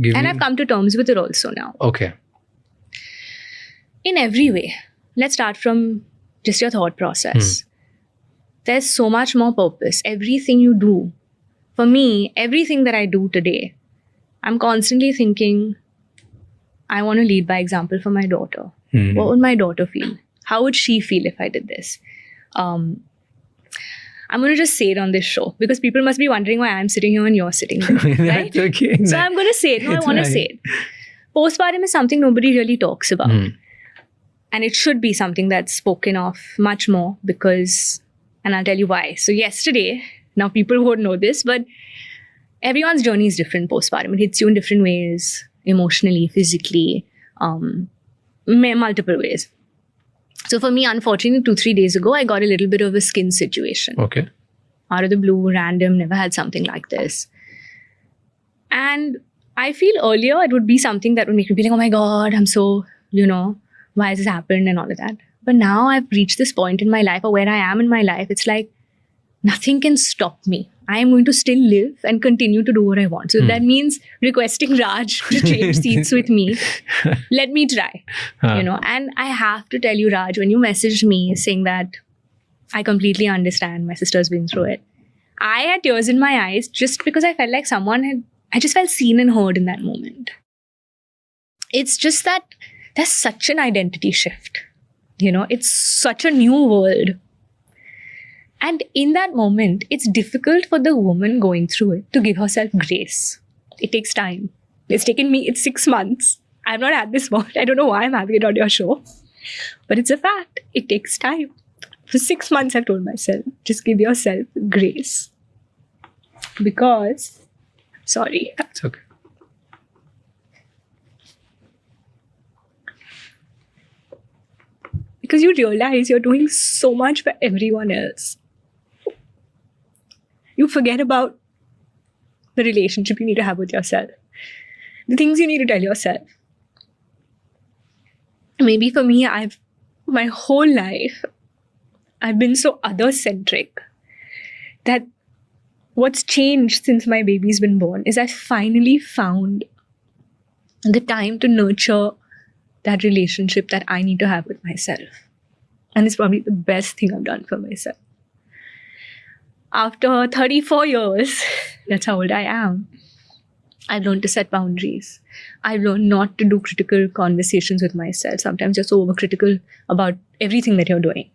And I've come to terms with it also now. Okay. In every way. Let's start from just your thought process. There's so much more purpose. Everything you do. For me, everything that I do today, I'm constantly thinking, I want to lead by example for my daughter. What would my daughter feel? How would she feel if I did this? I'm going to just say it on this show because people must be wondering why I'm sitting here and you're sitting there. Right? That's okay. So I'm going to say it. No, I want to say it. Postpartum is something nobody really talks about. And it should be something that's spoken of much more because, and I'll tell you why. So yesterday, now people won't know this, but everyone's journey is different postpartum. It hits you in different ways, emotionally, physically, multiple ways. So for me, unfortunately, 2-3 days ago, I got a little bit of a skin situation. Okay. Out of the blue, random, never had something like this. And I feel earlier it would be something that would make me be like, oh my God, I'm so, why has this happened and all of that. But now I've reached this point in my life or where I am in my life, it's like nothing can stop me. I am going to still live and continue to do what I want. So that means requesting Raj to change seats with me. Let me try, And I have to tell you, Raj, when you messaged me saying that I completely understand, my sister's been through it. I had tears in my eyes just because I felt like I just felt seen and heard in that moment. It's just that there's such an identity shift. It's such a new world. And in that moment, it's difficult for the woman going through it to give herself grace. It takes time. It's 6 months. I've not had this moment. I don't know why I'm having it on your show. But it's a fact. It takes time. For 6 months, I've told myself, just give yourself grace. Because, sorry. It's okay. Because you realize you're doing so much for everyone else. You forget about the relationship you need to have with yourself. The things you need to tell yourself. Maybe for me, my whole life, I've been so other-centric that what's changed since my baby's been born is I finally found the time to nurture that relationship that I need to have with myself. And it's probably the best thing I've done for myself. After 34 years, that's how old I am, I've learned to set boundaries. I've learned not to do critical conversations with myself. Sometimes you're so overcritical about everything that you're doing,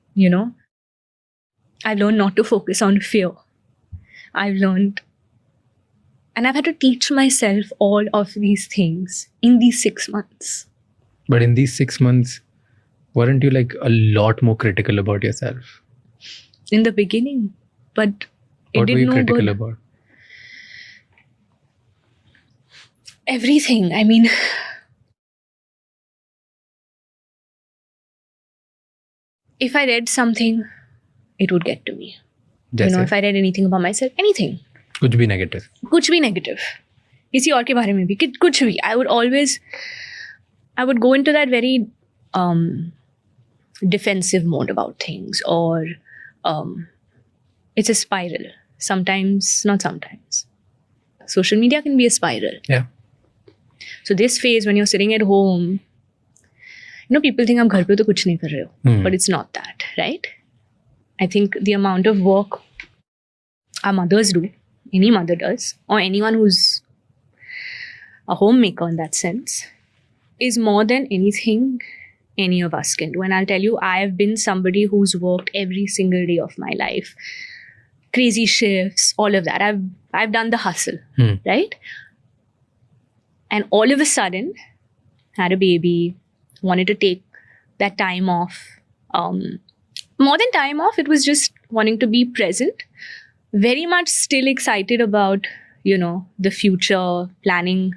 I've learned not to focus on fear. I've learned, and I've had to teach myself all of these things in these 6 months. But in these 6 months, weren't you like a lot more critical about yourself? In the beginning. But what it were did you no critical good. About? Everything. I mean, if I read something, it would get to me. If I read anything about myself, anything. Kuch bhi negative. Kuch bhi negative. Kisi aur ke baare mein bhi. Kuch bhi. I would go into that very defensive mode about things, or it's a spiral. Sometimes, not sometimes. Social media can be a spiral. Yeah. So this phase when you're sitting at home, people think I'm ghar pe to kuch nahi kar rahe ho. But it's not that, right? I think the amount of work our mothers do, any mother does, or anyone who's a homemaker in that sense, is more than anything any of us can do. And I'll tell you, I've been somebody who's worked every single day of my life. Crazy shifts, all of that. I've done the hustle, right? And all of a sudden, had a baby, wanted to take that time off. More than time off, it was just wanting to be present. Very much still excited about, the future, planning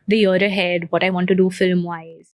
the year ahead, what I want to do film-wise.